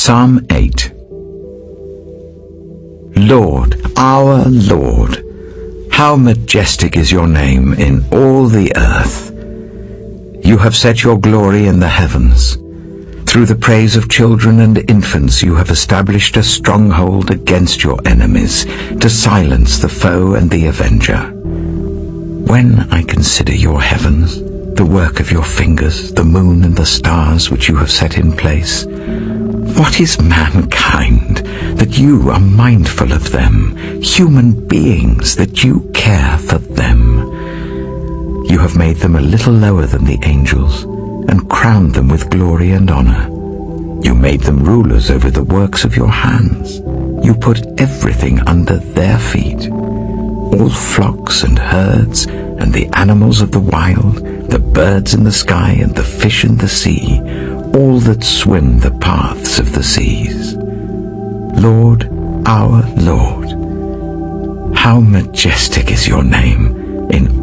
Psalm 8. Lord, our Lord, how majestic is your name in all the earth. You have set your glory in the heavens. Through the praise of children and infants you have established a stronghold against your enemies, to silence the foe and the avenger. When I consider your heavens, the work of your fingers, the moon and the stars which you have set in place, what is mankind that you are mindful of them, human beings that you care for them? You have made them a little lower than the angels, and crowned them with glory and honor. You made them rulers over the works of your hands. You put everything under their feet, all flocks and herds, and the animals of the wild, the birds in the sky and the fish in the sea, all that swim the paths of the seas. Lord, our Lord, how majestic is your name in